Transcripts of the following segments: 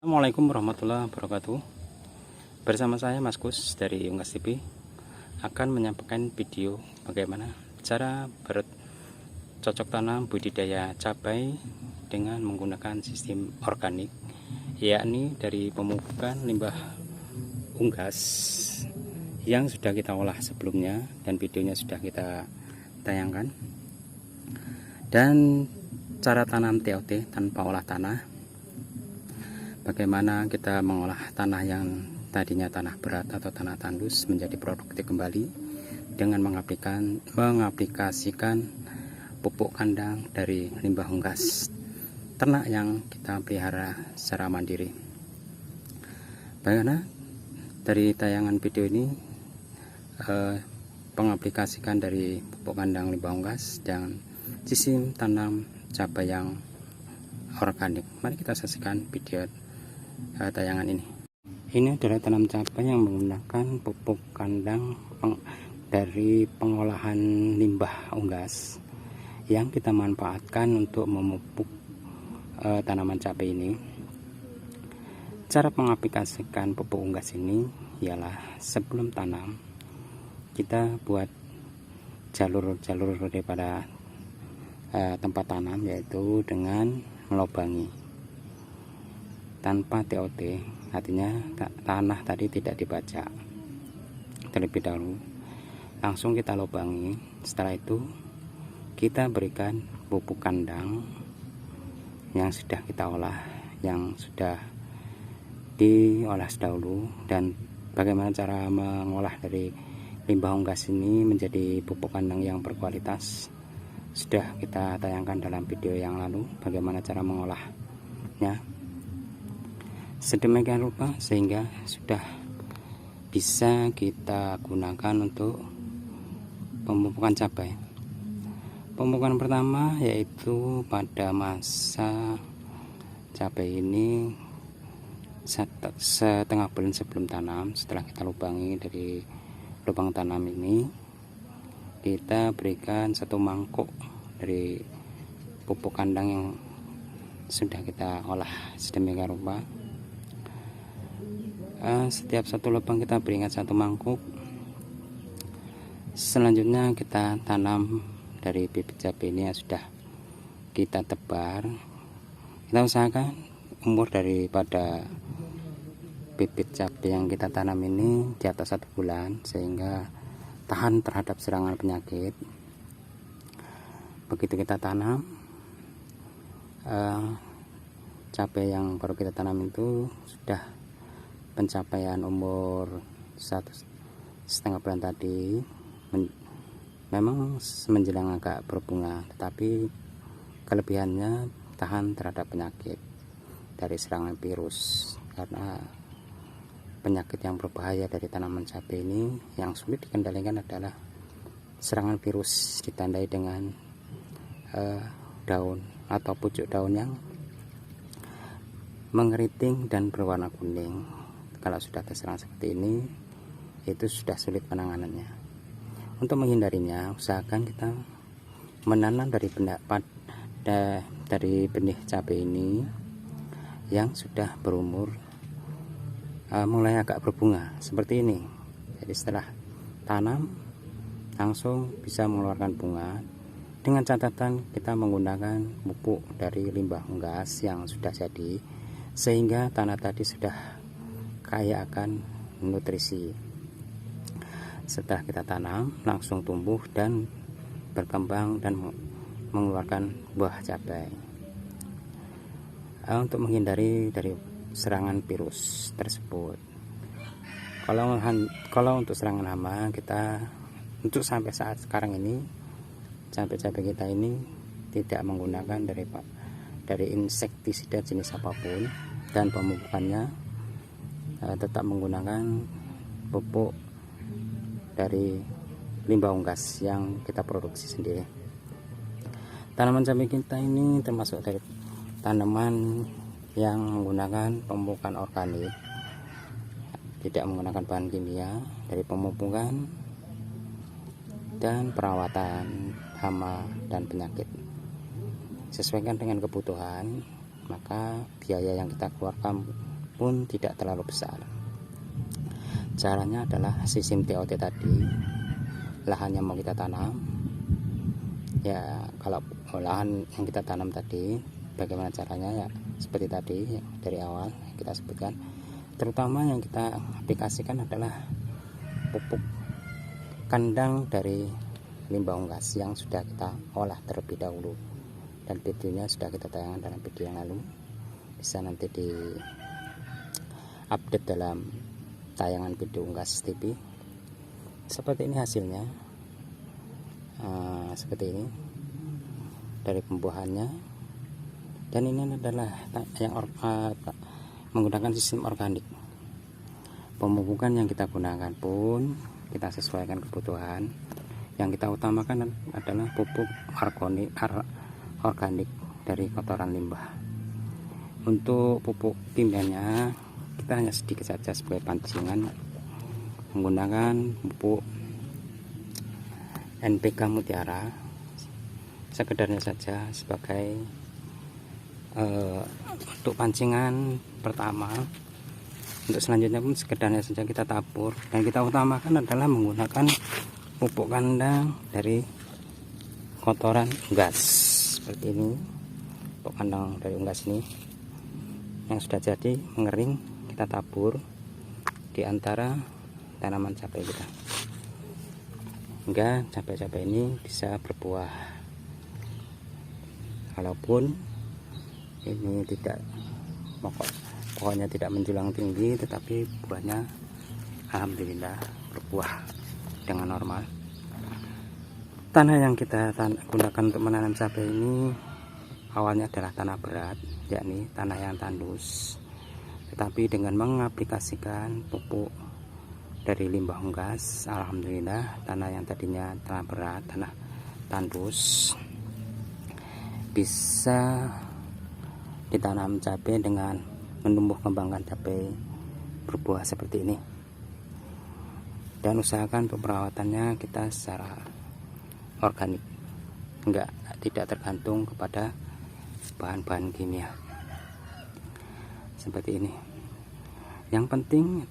Assalamualaikum warahmatullahi wabarakatuh. Bersama saya Mas Kus dari Unggas TV akan menyampaikan video bagaimana cara bercocok tanam budidaya cabai dengan menggunakan sistem organik, yakni dari pemupukan limbah unggas yang sudah kita olah sebelumnya dan videonya sudah kita tayangkan, dan cara tanam TOT tanpa olah tanah. Bagaimana kita mengolah tanah yang tadinya tanah berat atau tanah tandus menjadi produktif kembali dengan mengaplikasikan pupuk kandang dari limbah unggas ternak yang kita pelihara secara mandiri. Bagaimana dari tayangan video ini mengaplikasikan dari pupuk kandang limbah unggas dan sistem tanam cabai yang organik. Mari kita saksikan video tayangan ini. Ini adalah tanam cabai yang menggunakan pupuk kandang dari pengolahan limbah unggas yang kita manfaatkan untuk memupuk tanaman cabai ini. Cara mengaplikasikan pupuk unggas ini ialah sebelum tanam kita buat jalur-jalur daripada tempat tanam, yaitu dengan melobangi tanpa TOT, artinya tanah tadi tidak dibajak terlebih dahulu, langsung kita lobangi. Setelah itu kita berikan pupuk kandang yang sudah kita olah, yang sudah diolah dahulu. Dan bagaimana cara mengolah dari limbah unggas ini menjadi pupuk kandang yang berkualitas sudah kita tayangkan dalam video yang lalu, bagaimana cara mengolahnya sedemikian rupa sehingga sudah bisa kita gunakan untuk pemupukan cabai. Pemupukan pertama yaitu pada masa cabai ini setengah bulan sebelum tanam. Setelah kita lubangi dari lubang tanam ini, kita berikan 1 mangkuk dari pupuk kandang yang sudah kita olah sedemikian rupa. Setiap satu lubang kita berikan 1 mangkuk. Selanjutnya kita tanam dari bibit cabai ini yang sudah kita tebar. Kita usahakan umur daripada bibit cabai yang kita tanam ini di atas 1 bulan sehingga tahan terhadap serangan penyakit. Begitu kita tanam, cabai yang baru kita tanam itu sudah pencapaian umur 1,5 bulan tadi, memang menjelang agak berbunga, tetapi kelebihannya tahan terhadap penyakit dari serangan virus. Karena penyakit yang berbahaya dari tanaman cabai ini yang sulit dikendalikan adalah serangan virus, ditandai dengan daun atau pucuk daun yang mengeriting dan berwarna kuning. Kalau sudah terserang seperti ini, itu sudah sulit penanganannya. Untuk menghindarinya, usahakan kita menanam dari benih cabai ini yang sudah berumur mulai agak berbunga seperti ini. Jadi setelah tanam langsung bisa mengeluarkan bunga, dengan catatan kita menggunakan pupuk dari limbah unggas yang sudah jadi, sehingga tanah tadi sudah kaya akan nutrisi. Setelah kita tanam langsung tumbuh dan berkembang dan mengeluarkan buah cabai. Untuk menghindari dari serangan virus tersebut, kalau untuk serangan hama, kita untuk sampai saat sekarang ini cabai kita ini tidak menggunakan dari insektisida jenis apapun, dan pemupukannya tetap menggunakan pupuk dari limbah unggas yang kita produksi sendiri. Tanaman cabai kita ini termasuk dari tanaman yang menggunakan pemupukan organik, tidak menggunakan bahan kimia. Dari pemupukan dan perawatan hama dan penyakit sesuaikan dengan kebutuhan, maka biaya yang kita keluarkan pun tidak terlalu besar. Caranya adalah sistem TOT tadi, lahan yang mau kita tanam ya, kalau lahan yang kita tanam tadi bagaimana caranya ya seperti tadi ya, dari awal kita sebutkan. Terutama yang kita aplikasikan adalah pupuk kandang dari limbah unggas yang sudah kita olah terlebih dahulu, dan videonya sudah kita tayangkan dalam video yang lalu, bisa nanti di update dalam tayangan video Unggas TV. Seperti ini hasilnya, seperti ini dari pembuahannya, dan ini adalah yang menggunakan sistem organik. Pemupukan yang kita gunakan pun kita sesuaikan kebutuhan. Yang kita utamakan adalah pupuk organik dari kotoran limbah. Untuk pupuk kimianya kita hanya sedikit saja sebagai pancingan, menggunakan pupuk NPK Mutiara sekedarnya saja sebagai untuk pancingan pertama. Untuk selanjutnya pun sekedarnya saja kita tabur, dan kita utamakan adalah menggunakan pupuk kandang dari kotoran unggas seperti ini. Pupuk kandang dari unggas ini yang sudah jadi mengering, kita tabur di antara tanaman cabai kita hingga cabai-cabai ini bisa berbuah. Walaupun ini tidak pokoknya tidak menjulang tinggi, tetapi buahnya alhamdulillah berbuah dengan normal. Tanah yang kita gunakan untuk menanam cabai ini awalnya adalah tanah berat, yakni tanah yang tandus. Tetapi dengan mengaplikasikan pupuk dari limbah unggas, alhamdulillah tanah yang tadinya tanah berat, tanah tandus, bisa ditanam cabai dengan menumbuh kembangkan cabai berbuah seperti ini. Dan usahakan untuk perawatannya kita secara organik, tidak tergantung kepada bahan-bahan kimia seperti ini. Yang penting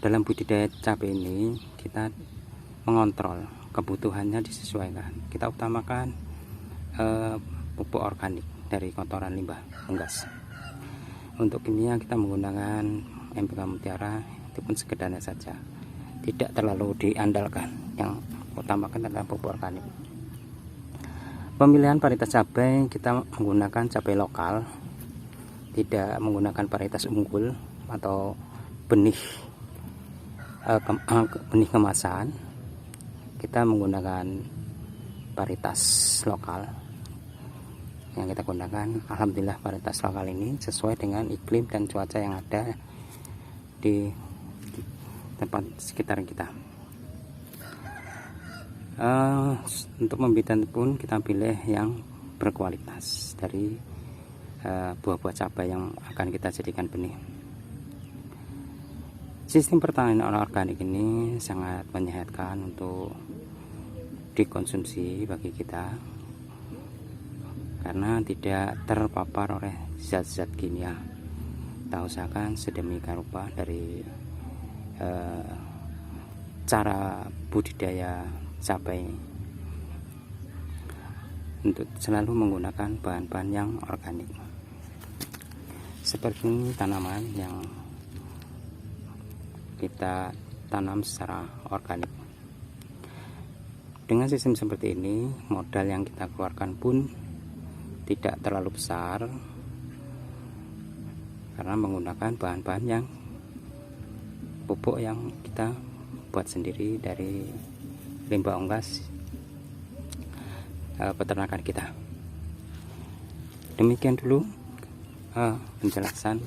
dalam budidaya cabai ini kita mengontrol kebutuhannya, disesuaikan. Kita utamakan pupuk organik dari kotoran limbah unggas. Untuk kimia kita menggunakan NPK Mutiara, itu pun sekedarnya saja, tidak terlalu diandalkan. Yang utamakan adalah pupuk organik. Pemilihan varietas cabai kita menggunakan cabai lokal, tidak menggunakan varietas unggul atau benih kemasan. Kita menggunakan varietas lokal yang kita gunakan. Alhamdulillah varietas lokal ini sesuai dengan iklim dan cuaca yang ada di tempat sekitar kita. Untuk pembibitan pun kita pilih yang berkualitas dari buah-buah cabai yang akan kita jadikan benih. Sistem pertanian organik ini sangat menyehatkan untuk dikonsumsi bagi kita, karena tidak terpapar oleh zat-zat kimia. Kita usahakan sedemikian rupa dari cara budidaya cabai untuk selalu menggunakan bahan-bahan yang organik. Seperti ini tanaman yang kita tanam secara organik. Dengan sistem seperti ini, modal yang kita keluarkan pun tidak terlalu besar, karena menggunakan bahan-bahan yang pupuk yang kita buat sendiri dari limbah unggas peternakan kita. Demikian dulu penjelasan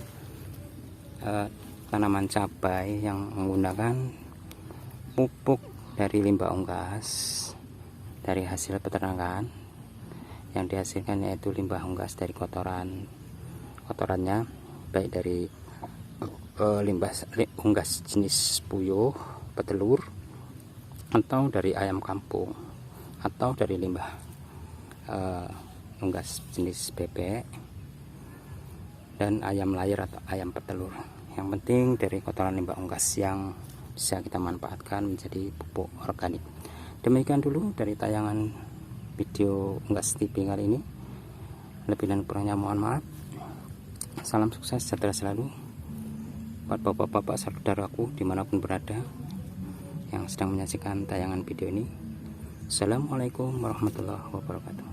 tanaman cabai yang menggunakan pupuk dari limbah unggas dari hasil peternakan. Yang dihasilkan yaitu limbah unggas dari kotorannya, baik dari limbah unggas jenis puyuh, petelur, atau dari ayam kampung, atau dari limbah unggas jenis bebek, dan ayam layar atau ayam petelur. Yang penting dari kotoran limbah unggas yang bisa kita manfaatkan menjadi pupuk organik. Demikian dulu dari tayangan video Unggas TV kali ini. Lebih dan kurangnya mohon maaf. Salam sukses sejahtera selalu buat bapak-bapak saudaraku dimanapun berada yang sedang menyaksikan tayangan video ini. Assalamualaikum warahmatullahi wabarakatuh.